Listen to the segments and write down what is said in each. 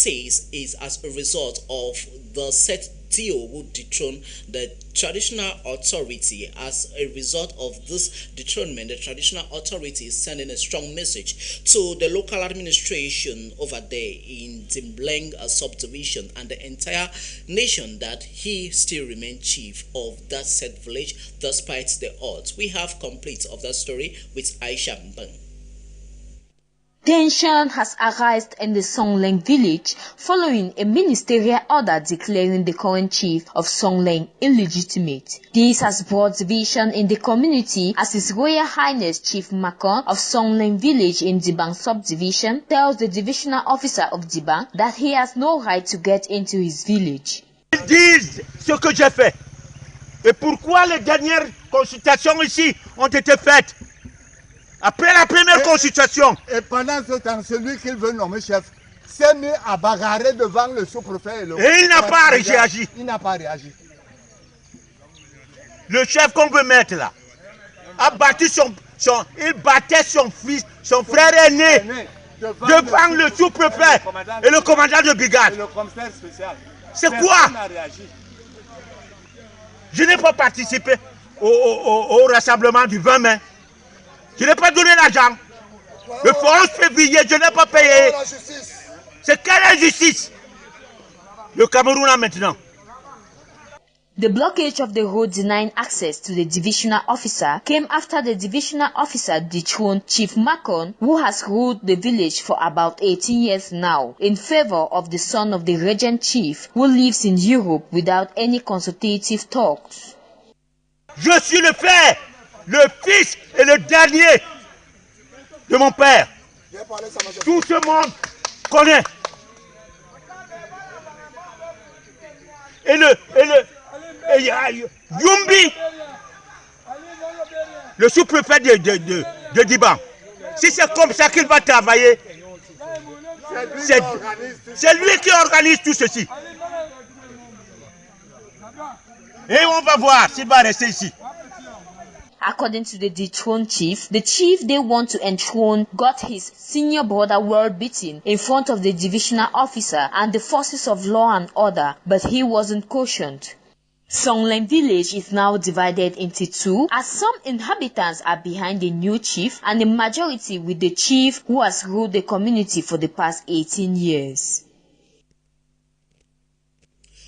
says is as a result of the set deal would dethrone the traditional authority. As a result of this dethronement, the traditional authority is sending a strong message to the local administration over there in Dimbleng subdivision and the entire nation that he still remains chief of that said village despite the odds. We have complete of that story with Aisha Mbang. Tension has arisen in the Songleng village following a ministerial order declaring the current chief of Songleng illegitimate. This has brought division in the community as His Royal Highness Chief Makon of Songleng village in Dibang subdivision tells the divisional officer of Dibang that he has no right to get into his village. Ils disent ce que j'ai fait. Et pourquoi les dernières consultations ici ont été faites? Après la première consultation. Et pendant ce temps, celui qu'il veut nommer chef s'est mis à bagarrer devant le sous-préfet. Et il n'a pas réagi. Il n'a pas réagi. Le chef qu'on veut mettre là a battu il battait son fils, son frère aîné devant le sous-préfet et le commandant de brigade. Et le commissaire spécial. C'est quoi? Je n'ai pas participé au rassemblement du 20 mai. Je n'ai pas donné l'argent. Le 11 février, je n'ai pas payé. C'est quelle injustice? Le Cameroun a maintenant. The blockage of the road denying access to the divisional officer came after the divisional officer dethroned Chief Makon, who has ruled the village for about 18 years now, in favor of the son of the regent chief who lives in Europe without any consultative talks. Je suis le frère, le fils et le dernier de mon père. Tout ce monde connaît. Et Yumbi, le sous-préfet de Diban. Si c'est comme ça qu'il va travailler, c'est lui qui organise tout ceci. Et on va voir s'il va rester ici. According to the dethroned chief, the chief they want to enthrone got his senior brother world beaten in front of the divisional officer and the forces of law and order, but he wasn't cautioned. Songleng village is now divided into two, as some inhabitants are behind the new chief and the majority with the chief who has ruled the community for the past 18 years.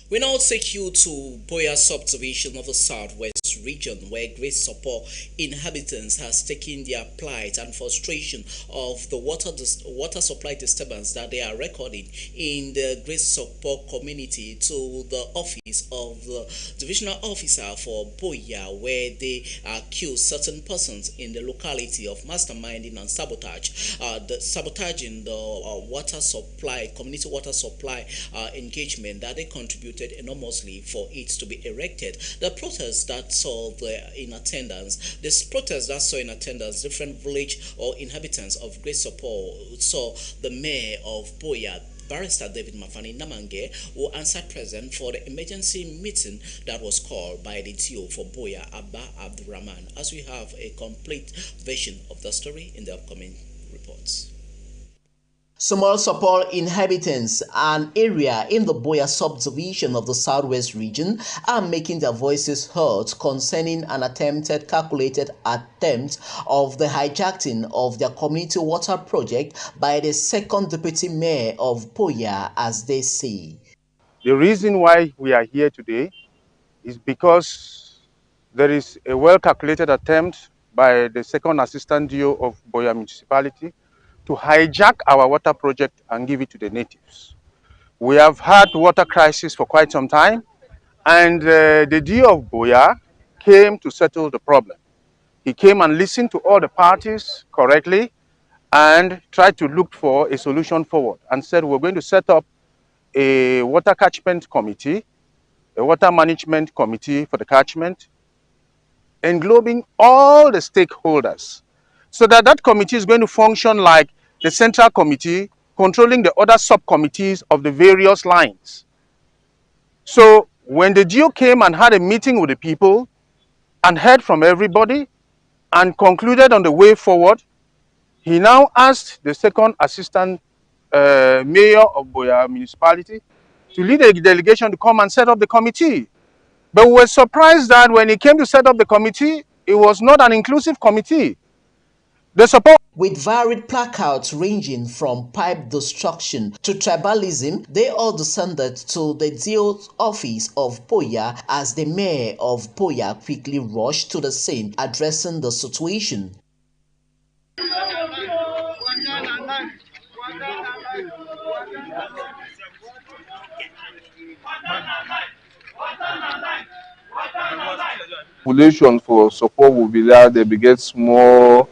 We now take you to Boya subdivision of the Southwest region, where Great Support inhabitants has taken their plight and frustration of the water supply disturbance that they are recording in the Great Support community to the office of the divisional officer for Boya, where they accuse certain persons in the locality of masterminding and sabotaging the water supply, community water supply engagement that they contributed enormously for it to be erected. The protests that saw in attendance, different village or inhabitants of Great Support saw the mayor of Boya, Barrister David Mafani Namange, who answered present for the emergency meeting that was called by the TO for Boya, Abba Abdurrahman. As we have a complete version of the story in the upcoming reports. Small Support inhabitants, an area in the Boya subdivision of the Southwest region, are making their voices heard concerning an calculated attempt of the hijacking of their community water project by the second deputy mayor of Boya, as they say. The reason why we are here today is because there is a well-calculated attempt by the second assistant DO of Boya municipality to hijack our water project and give it to the natives. We have had water crisis for quite some time, and the DO of Boya came to settle the problem. He came and listened to all the parties correctly and tried to look for a solution forward and said, we're going to set up a water catchment committee, a water management committee for the catchment, englobing all the stakeholders, so that that committee is going to function like the central committee controlling the other subcommittees of the various lines. So when the GO came and had a meeting with the people and heard from everybody and concluded on the way forward, he now asked the second assistant mayor of Buea municipality to lead a delegation to come and set up the committee. But we were surprised that when he came to set up the committee, it was not an inclusive committee. The support with varied placards ranging from pipe destruction to tribalism, they all descended to the DO's office of Buea as the mayor of Buea quickly rushed to the scene addressing the situation. Population for support will be there. They get small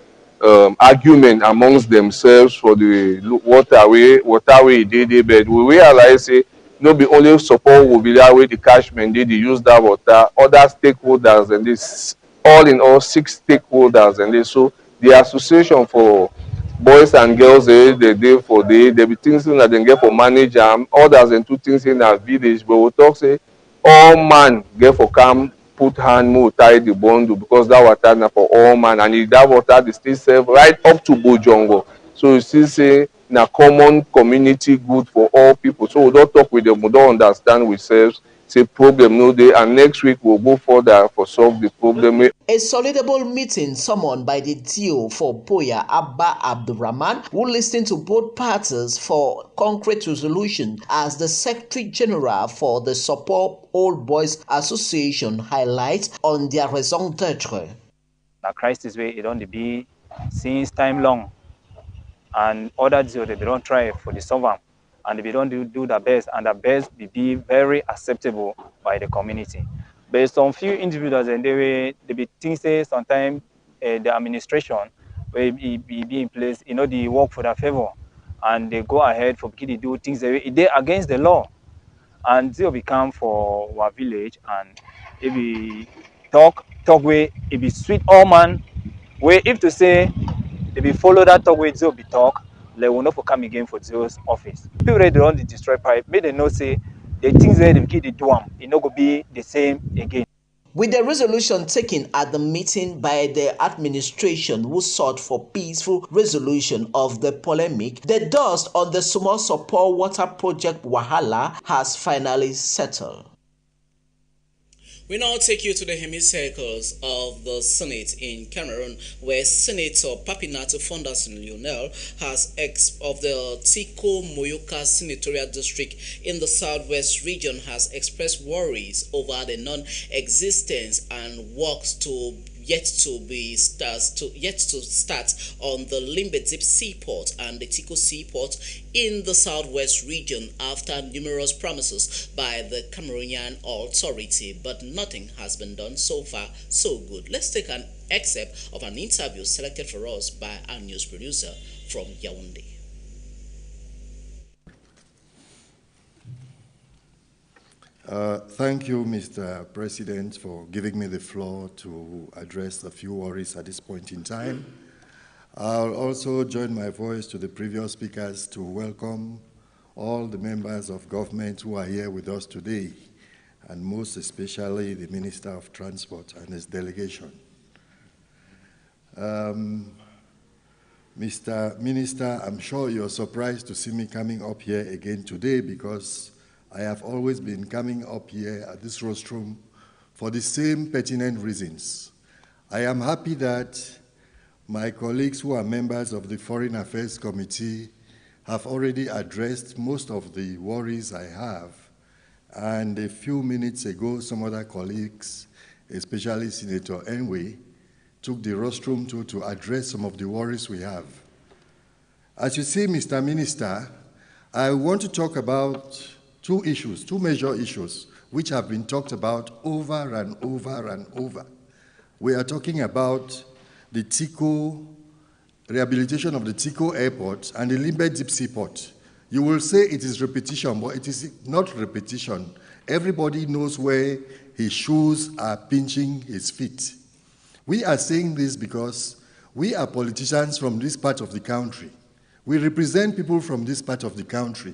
argument amongst themselves for the waterway they but we realize say no be only support will be there with the catchment they use that water, other stakeholders and this all in all 6 stakeholders and this so the association for boys and girls they for they be things that they get for manage others and 2 things in our village but we talk say all man get for come put hand more tie the bundle because that water na for all man and if that water dey still serve right up to Bojongo. So you see say na common community good for all people. So we don talk with them, we don understand ourselves, say problem no dey and next week we'll go further for solve the problem. A solidable meeting summoned by the DO for Buea, Abba Abdurrahman, who listened to both parties for concrete resolution as the Secretary General for the Support Old Boys Association highlights on their raison d'etre. The crisis way it don't be since time long and other DO they don't try for the solve and they don't do the best and the best be very acceptable by the community. Based on few individuals and they be think say sometimes the administration will be in place, you know, they work for their favor and they go ahead for beginning to do things they against the law and they will become for our village and if we talk way it be sweet all man way if to say if we follow that talk way they will be talk they will not for come again for Zeo's office. People they don't destroy pipe, may they know say the things that they do them, it not go be the same again. With the resolution taken at the meeting by the administration who sought for peaceful resolution of the polemic, the dust on the Small Support Water Project Wahala has finally settled. We now take you to the hemicycles of the Senate in Cameroon, where Senator Papinato Fonderson Lionel of the Tiko Moyoka Senatorial District in the Southwest region has expressed worries over the non-existence and works yet to start on the Limbedip Seaport and the Tiko Seaport in the Southwest region after numerous promises by the Cameroonian authority, but nothing has been done so far. So good. Let's take an excerpt of an interview selected for us by our news producer from Yaoundé. Thank you, Mr. President, for giving me the floor to address a few worries at this point in time. I'll also join my voice to the previous speakers to welcome all the members of government who are here with us today, and most especially the Minister of Transport and his delegation. Mr. Minister, I'm sure you're surprised to see me coming up here again today because I have always been coming up here at this rostrum for the same pertinent reasons. I am happy that my colleagues who are members of the Foreign Affairs Committee have already addressed most of the worries I have. And a few minutes ago, some other colleagues, especially Senator Enwe, took the rostrum to address some of the worries we have. As you see, Mr. Minister, I want to talk about two major issues, which have been talked about over and over and over. We are talking about the Tiko, rehabilitation of the Tiko Airport and the Limbedip Seaport. You will say it is repetition, but it is not repetition. Everybody knows where his shoes are pinching his feet. We are saying this because we are politicians from this part of the country. We represent people from this part of the country.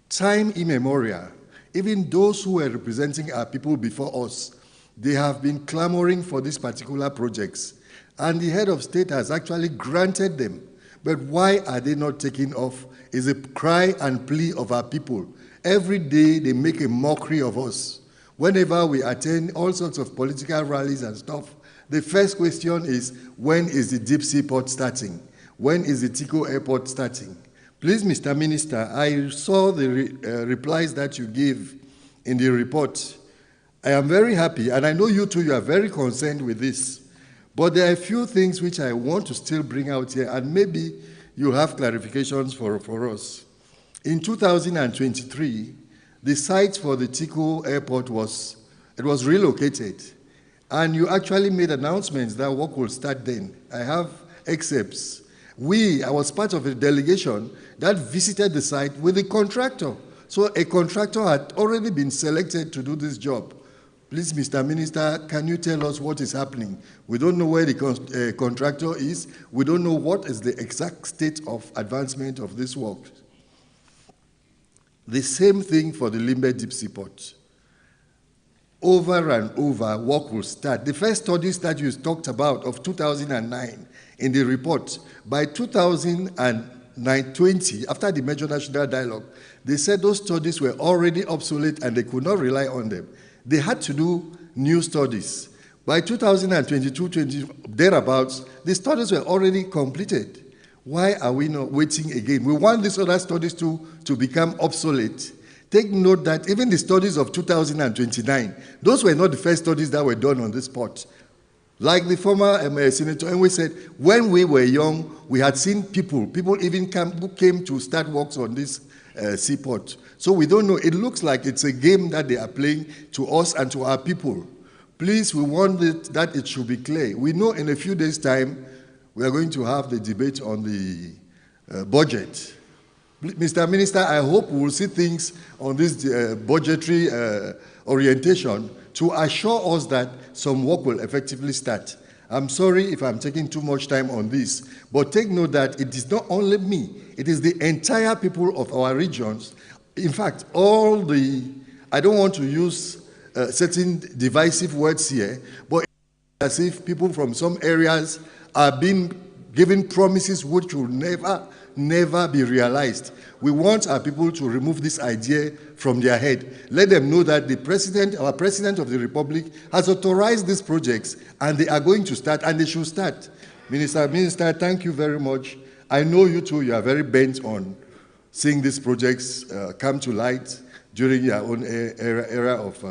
Time immemorial, even those who were representing our people before us, they have been clamoring for these particular projects. And the head of state has actually granted them. But why are they not taking off is a cry and plea of our people. Every day they make a mockery of us. Whenever we attend all sorts of political rallies and stuff, the first question is, when is the deep sea port starting? When is the Tiko Airport starting? Please, Mr. Minister, I saw the replies that you gave in the report. I am very happy, and I know you too, you are very concerned with this. But there are a few things which I want to still bring out here, and maybe you have clarifications for us. In 2023, the site for the Tiko Airport was relocated, and you actually made announcements that work will start then. I have excerpts. I was part of a delegation that visited the site with a contractor. So a contractor had already been selected to do this job. Please, Mr. Minister, can you tell us what is happening? We don't know where the contractor is. We don't know what is the exact state of advancement of this work. The same thing for the Limbe Deep Sea Port. Over and over, work will start. The first studies that you talked about of 2009 in the report, by 2020, after the major national dialogue, they said those studies were already obsolete and they could not rely on them. They had to do new studies. By 2022, thereabouts, the studies were already completed. Why are we not waiting again? We want these other studies to become obsolete. Take note that even the studies of 2029, those were not the first studies that were done on this port. Like the former Senator Enwe said, when we were young, we had seen people even who came to start works on this seaport. So we don't know. It looks like it's a game that they are playing to us and to our people. Please, we want that it should be clear. We know in a few days' time, we are going to have the debate on the budget. Mr. Minister, I hope we will see things on this budgetary orientation to assure us that some work will effectively start. I'm sorry if I'm taking too much time on this, but take note that it is not only me, it is the entire people of our regions. In fact, I don't want to use certain divisive words here, but as if people from some areas are being given promises which will never be realized. We want our people to remove this idea from their head. Let them know that our President of the Republic has authorized these projects and they are going to start and they should start. Minister, thank you very much. I know you too, you are very bent on seeing these projects come to light during your own era of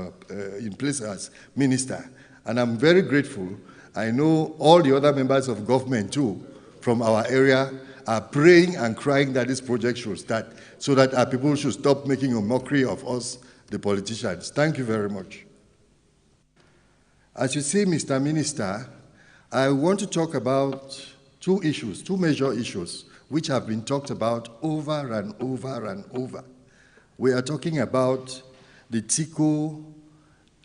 in place as minister. And I'm very grateful. I know all the other members of government too from our area are praying and crying that this project should start so that our people should stop making a mockery of us, the politicians. Thank you very much. As you see, Mr. Minister, I want to talk about two major issues, which have been talked about over and over and over. We are talking about the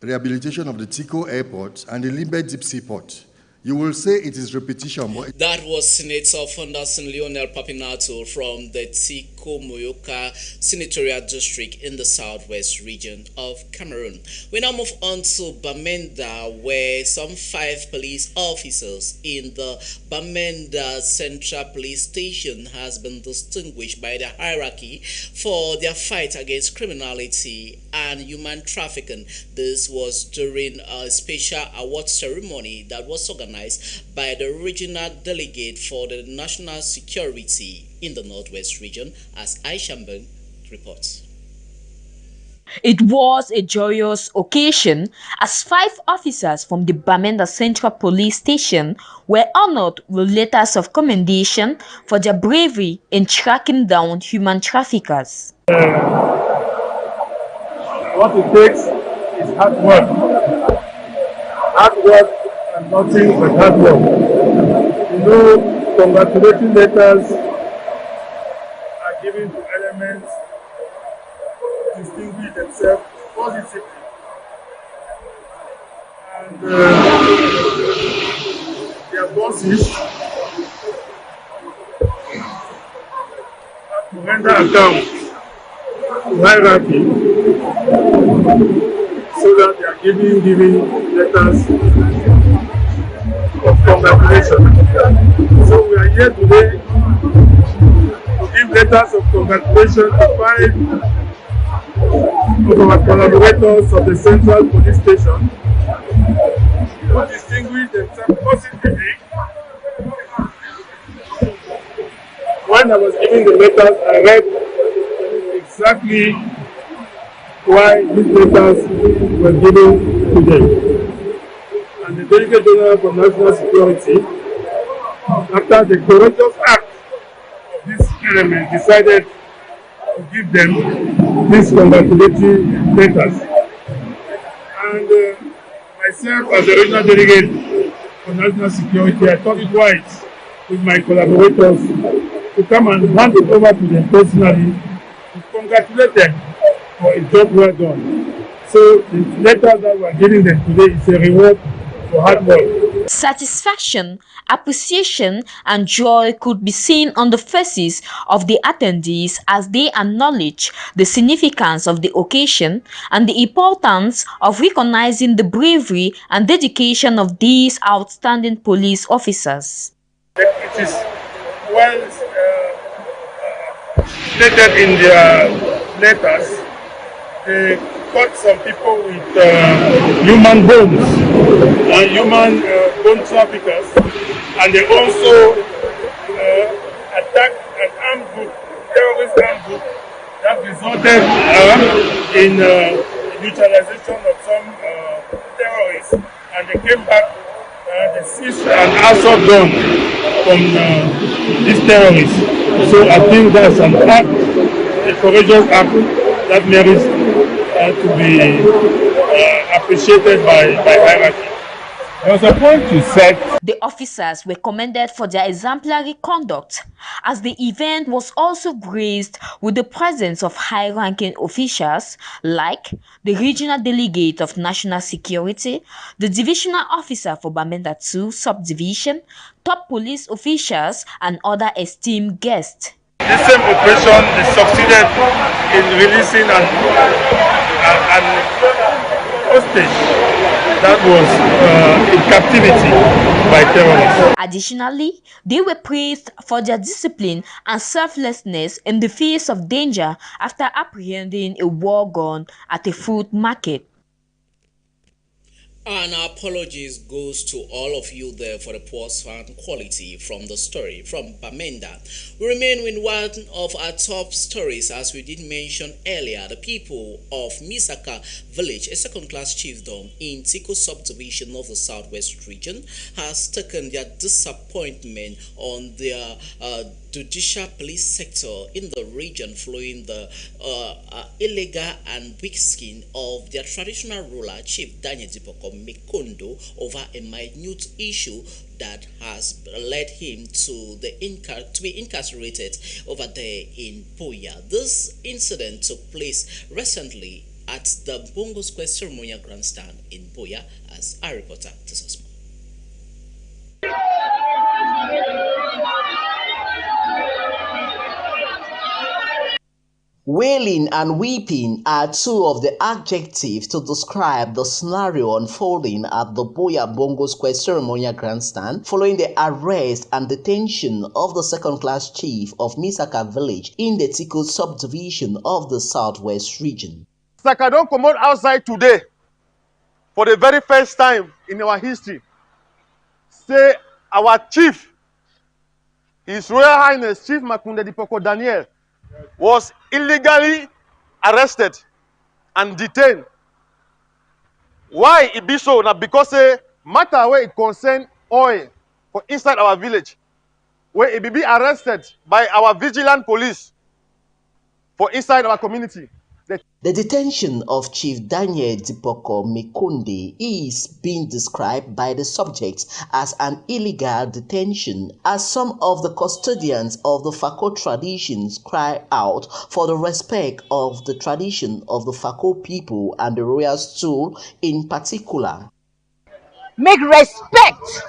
rehabilitation of the Tiko Airport and the Limbe Deep Sea Port. You will say it is repetition. That was Senator Fonderson Lionel Papinato from the Tiko Moyoka Senatorial District in the southwest region of Cameroon. We now move on to Bamenda, where some 5 police officers in the Bamenda Central Police Station has been distinguished by the hierarchy for their fight against criminality and human trafficking. This was during a special award ceremony that was organized by the regional delegate for the national security in the Northwest region, as Aishamben reports. It was a joyous occasion as 5 officers from the Bamenda Central Police Station were honored with letters of commendation for their bravery in tracking down human traffickers. What it takes is hard work. Hard work and nothing but hard work. You know, congratulatory letters are given to elements to distinguish themselves positively. And their bosses have to render account to hierarchy so that they are giving letters of congratulations. So we are here today to give received letters of congratulation to 5 of our collaborators of the Central Police Station who distinguished themselves positively. When I was giving the letters, I read exactly why these letters were given to them. And the Delegate General for National Security, after the courageous act of this element, decided to give them these congratulatory letters. And myself, as the regional delegate for national security, I thought it wise with my collaborators to come and hand it over to them personally to congratulate them for a job well done. So the letter that we are giving them today is a reward for hard work. Satisfaction, appreciation, and joy could be seen on the faces of the attendees as they acknowledge the significance of the occasion and the importance of recognizing the bravery and dedication of these outstanding police officers. It is well stated in their letters. They caught some people with human bones and human bone traffickers, and they also attacked an armed group, terrorist armed group, that resulted in neutralization of some terrorists, and they came back. They seized an assault gun from these terrorists. So I think that's an act, a courageous act that merits to be appreciated by hierarchy. There was a point you said. The officers were commended for their exemplary conduct, as the event was also graced with the presence of high-ranking officials like the Regional Delegate of National Security, the Divisional Officer for Bamenda 2 Subdivision, top police officials, and other esteemed guests. This same operation is succeeded in releasing an hostage that was in captivity by terrorists. Additionally, they were praised for their discipline and selflessness in the face of danger after apprehending a war gun at a food market. And our apologies goes to all of you there for the poor sound quality from the story from Bamenda. We remain with one of our top stories, as we did mention earlier. The people of Misaka village, a second-class chiefdom in Tiko subdivision of the Southwest region, has taken their disappointment on their judicial police sector in the region following the illegal and weak skin of their traditional ruler, Chief Daniel Dipoko Mikondo, over a minute issue that has led him to be incarcerated over there in Buea. This incident took place recently at the Bongo Square Ceremonial Grandstand in Buea, as our reporter tells us more. Wailing and weeping are two of the adjectives to describe the scenario unfolding at the Buea Bongo Square Ceremonial Grandstand following the arrest and detention of the second-class chief of Misaka village in the Tiko subdivision of the Southwest region. Misaka don't come out outside today for the very first time in our history. Say our chief, His Royal Highness Chief Makunde Dipoko Daniel, was illegally arrested and detained. Why it be so? Now because a matter where it concern oil for inside our village, where it be arrested by our vigilant police for inside our community. The detention of Chief Daniel Dipoko Mikondo is being described by the subjects as an illegal detention, as some of the custodians of the Fako traditions cry out for the respect of the tradition of the Fako people and the royal stool in particular. Make respect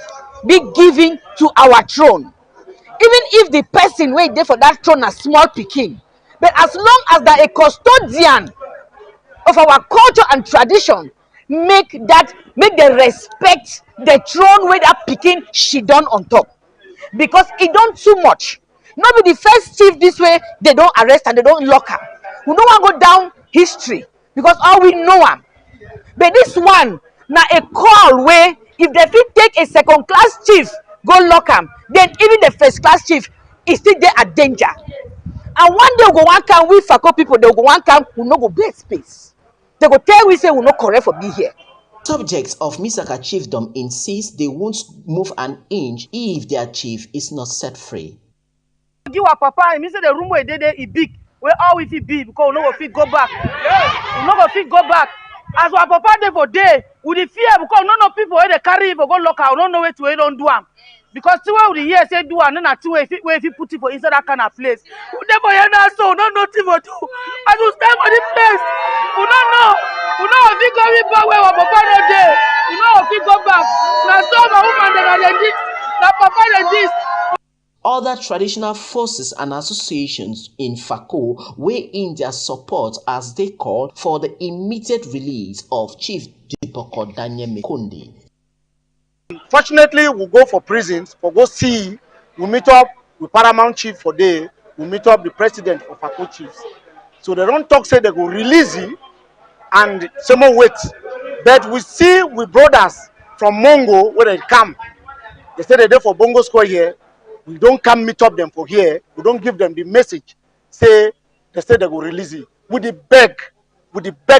be given to our throne, even if the person wait there for that throne a small pikin. But as long as they are a custodian of our culture and tradition, make them respect the throne where that pikin she done on top. Because it done too much. Not be the first chief this way, they don't arrest and they don't lock him. We don't want to go down history because all we know him. But this one, now a call where if they fit take a second class chief, go lock him, then even the first class chief is still there at danger. And one day we go one can we Fako people, they go one can we no go get space. They go tell we say we no correct for be here. Subjects of Misaka chiefdom insist they won't move an inch if their chief is not set free. Give our papa, I mean say the room where they is big. Where all we fit be because we no go fit go back. We no go fit go back. As our papa dey for day, we dey fear because none of people where they carry for go lock out, don't know where to where don't do am. Because see what we hear say do and then at two if it put it for inside that kind of place. We never hear that so don't know what to do. As we stand for the place, we don't know. We know if we go back where our papa no dey. We know if we go back. Now some of woman that are this, now papa like this. Other traditional forces and associations in Fako weigh in their support as they call for the immediate release of Chief Dipoko Daniel Mekondi. Fortunately, we go for prisons, for go see, we meet up with Paramount Chief for day, we meet up the president of Fako Chiefs. So they don't talk, say they go release him and some more wait. But we see with brothers from Mongo where they come. They say they're there for Bongo Square here. We don't come meet up them for here. We don't give them the message. Say they say they go release it. We beg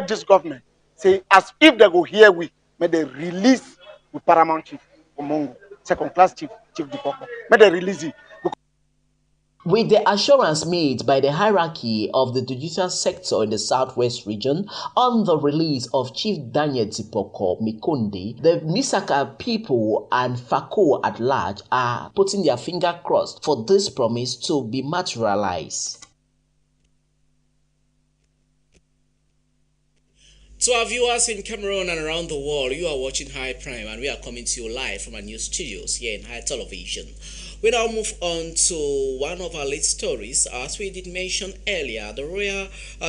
this government. Say as if they go here, may they release with Paramount Chief for Mongo, second class Chief Dipoko. May they release it. With the assurance made by the hierarchy of the judicial sector in the southwest region on the release of Chief Daniel Dipoko Mekondi, the Misaka people and Fako at large are putting their finger crossed for this promise to be materialized. To our viewers in Cameroon and around the world, you are watching High Prime and we are coming to you live from our news studios here in High Television. We now move on to one of our late stories. As we did mention earlier, the royal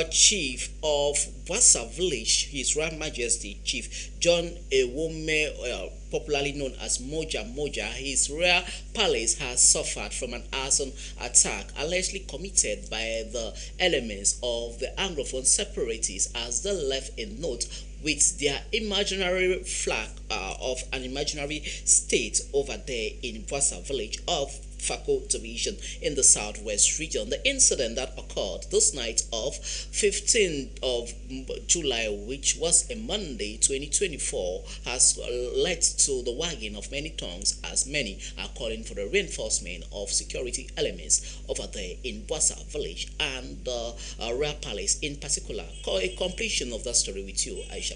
chief of Wassa village, His Royal Majesty Chief John Ewome, popularly known as Moja Moja, his royal palace has suffered from an arson attack allegedly committed by the elements of the Anglophone separatists as they left a note with their imaginary flag of an imaginary state over there in Wassa village of Fako division in the southwest region. The incident that occurred this night of 15th of July, which was a Monday 2024, has led to the wagging of many tongues as many are calling for the reinforcement of security elements over there in Wassa village and the Royal Palace in particular. A completion of that story with you, Aisha.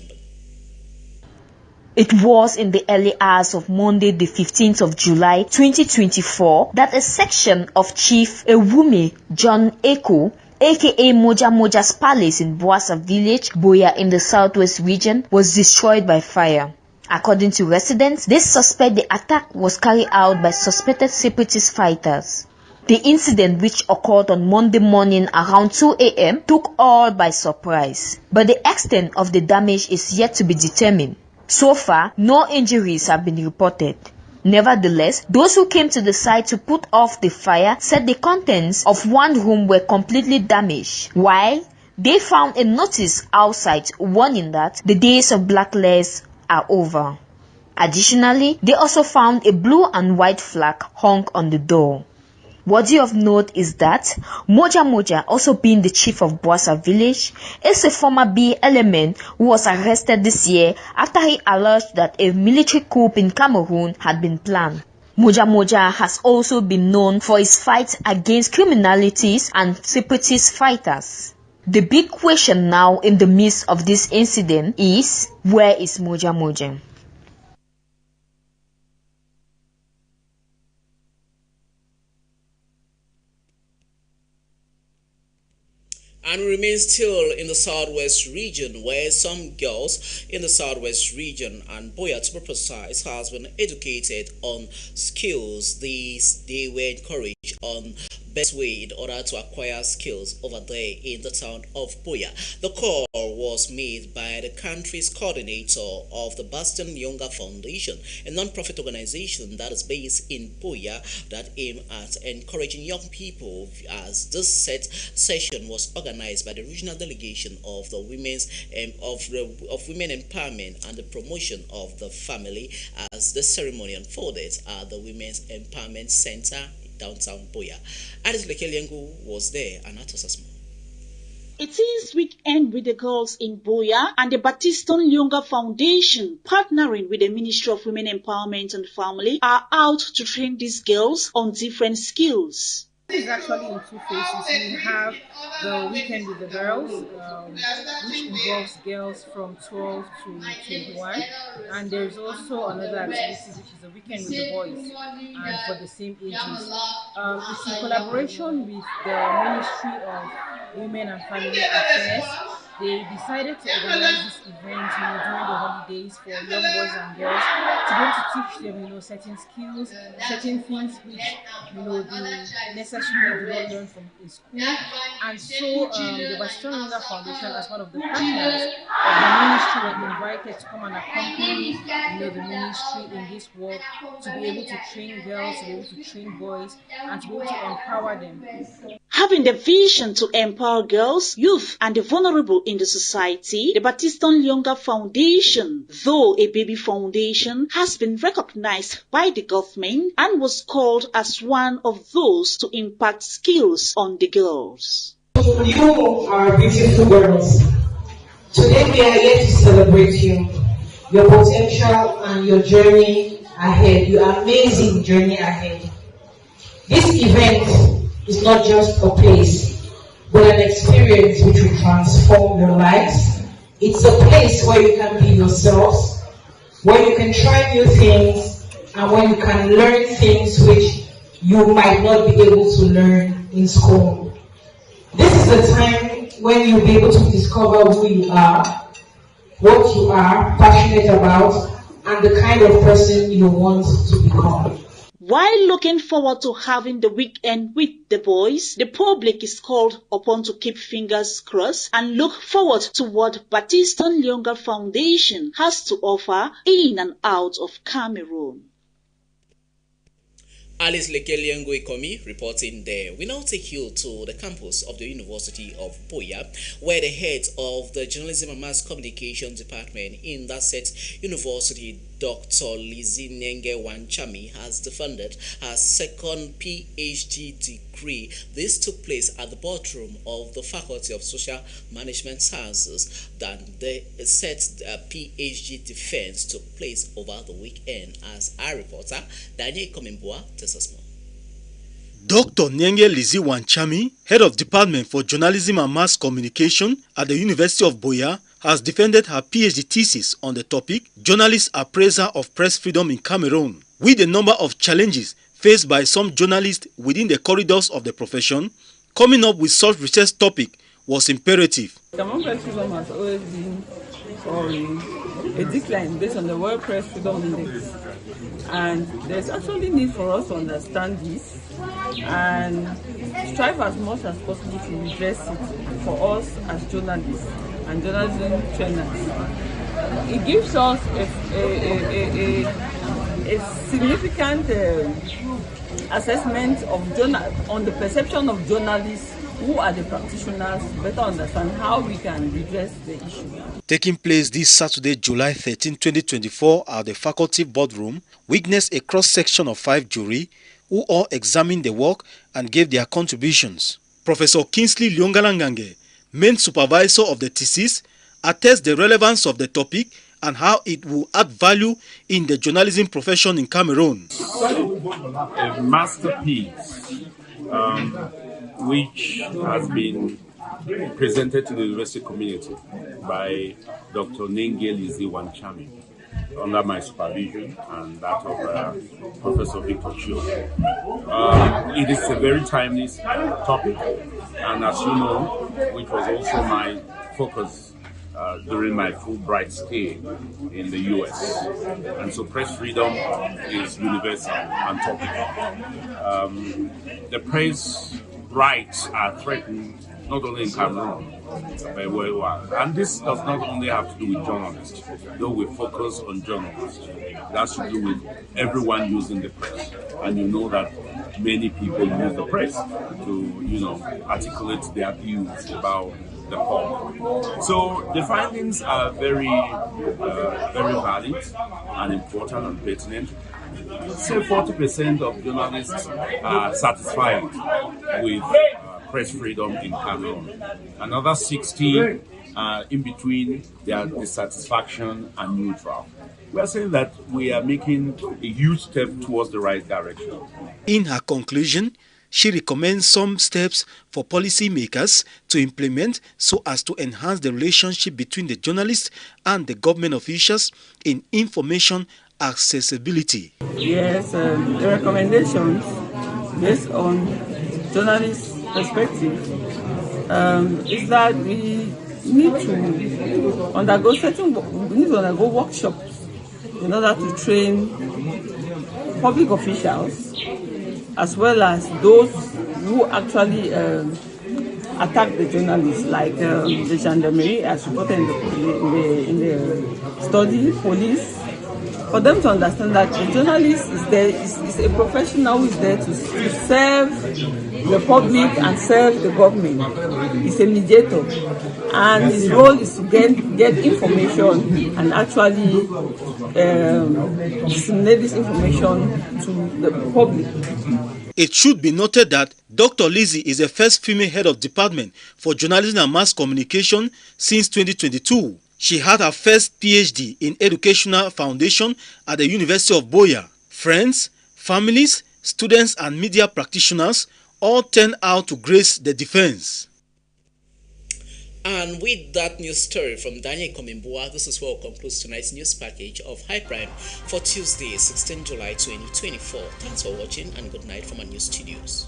It was in the early hours of Monday the 15th of July 2024 that a section of Chief Ewume John Eko, aka Moja Moja's palace in Wassa village, Boya in the southwest region, was destroyed by fire. According to residents, they suspect the attack was carried out by suspected separatist fighters. The incident, which occurred on Monday morning around 2 a.m., took all by surprise, but the extent of the damage is yet to be determined. So far, no injuries have been reported. Nevertheless, those who came to the site to put off the fire said the contents of one room were completely damaged, while they found a notice outside warning that the days of blacklegs are over. Additionally, they also found a blue and white flag hung on the door. Worthy of note is that Moja Moja, also being the chief of Wassa village, is a former B element who was arrested this year after he alleged that a military coup in Cameroon had been planned. Moja Moja has also been known for his fight against criminalities and separatist fighters. The big question now in the midst of this incident is, where is Moja Moja? And we remain still in the southwest region, where some girls in the southwest region, and Boya to be precise, has been educated on skills. They were encouraged on best way in order to acquire skills over there in the town of Buea. The call was made by the country's coordinator of the Bastion Younger Foundation, a non-profit organization that is based in Buea that aim at encouraging young people, as this session was organized by the regional delegation of the of women empowerment and the promotion of the family, as the ceremony unfolded at the Women's Empowerment Center downtown Buea. Alice Lekeliengu was there and at us. It is weekend with the girls in Buea and the Battiston Younger Foundation, partnering with the Ministry of Women Empowerment and Family, are out to train these girls on different skills. This is actually in two phases. We have the weekend with the girls, which involves girls from 12 to 21, and there's also another activity which is a weekend with the boys, and for the same ages. It's in collaboration with the Ministry of Women and Family Affairs. They decided to organize this event, during the holidays for young boys and girls to be able to teach them, certain skills, certain things which, they necessarily do not learn from in school. And so the Bastion Younger Foundation, as one of the partners of the ministry, were invited to come and accompany, the ministry in this work, to be able to train girls, to be able to train boys, and to be able to empower them. Having the vision to empower girls, youth, and the vulnerable in the society, the Battiston Younger Foundation, though a baby foundation, has been recognized by the government and was called as one of those to impact skills on the girls. You are beautiful girls. Today we are here to celebrate you, your potential and your journey ahead, your amazing journey ahead. This event is not just a place, but an experience which will transform your lives. It's a place where you can be yourselves, where you can try new things, and where you can learn things which you might not be able to learn in school. This is the time when you'll be able to discover who you are, what you are passionate about, and the kind of person you want to become. While looking forward to having the weekend with the boys, the public is called upon to keep fingers crossed and look forward to what Battiston Younger Foundation has to offer in and out of Cameroon. Alice Lekeliengu Ikomi reporting there. We now take you to the campus of the University of Buea, where the head of the Journalism and Mass Communication Department in that said university, Dr. Lizzie Nenge Wanchami, has defended her second PhD degree. This took place at the boardroom of the Faculty of Social Management Sciences. Then the said PhD defense took place over the weekend, as our reporter Daniel Komimbua tells us more. Dr. Nenge Lizzie Wanchami, head of Department for Journalism and Mass Communication at the University of Buea, has defended her PhD thesis on the topic Journalist Appraiser of Press Freedom in Cameroon. With the number of challenges faced by some journalists within the corridors of the profession, coming up with such research topic was imperative. Cameroon press freedom has always been on a decline based on the World Press Freedom Index. And there's actually need for us to understand this and strive as much as possible to redress it for us as journalists and journalism trainers. It gives us a significant assessment of on the perception of journalists who are the practitioners, better understand how we can redress the issue. Taking place this Saturday, July 13, 2024, at the faculty boardroom, witnessed a cross-section of 5 jury who all examined the work and gave their contributions. Professor Kingsley Lyongalangange, main supervisor of the thesis, attests the relevance of the topic and how it will add value in the journalism profession in Cameroon. A masterpiece which has been presented to the university community by Dr. Nenge Lizzie Wanchami under my supervision and that of Professor Victor Chio. It is a very timely topic, and as you know, which was also my focus during my Fulbright stay in the US. And so press freedom is universal and topical. The press rights are threatened not only in Cameroon, but worldwide. And this does not only have to do with journalists, though we focus on journalists. It has to do with everyone using the press. And you know that many people use the press to, articulate their views about the public. So the findings are very valid and important and pertinent. Say 40% of journalists are satisfied with press freedom in Cameroon. Another 60 in between, they are dissatisfaction and neutral. We are saying that we are making a huge step towards the right direction. In her conclusion, she recommends some steps for policymakers to implement so as to enhance the relationship between the journalists and the government officials in information accessibility. Yes, the recommendations based on journalists' perspective is that we need to undergo workshops in order to train public officials as well as those who actually attack the journalists, like the gendarmerie, as reported in the study, police, for them to understand that the journalist is a professional who is there to serve the public and serve the government. He's a mediator, and his role is to get information and actually disseminate this information to the public. It should be noted that Dr. Lizzie is the first female head of department for journalism and mass communication since 2022. She had her first PhD in Educational Foundation at the University of Buea. Friends, families, students and media practitioners all turned out to grace the defense. And with that news story from Daniel Komimbua, this is where we'll conclude tonight's news package of High Prime for Tuesday, 16 July 2024. Thanks for watching and good night from our news studios.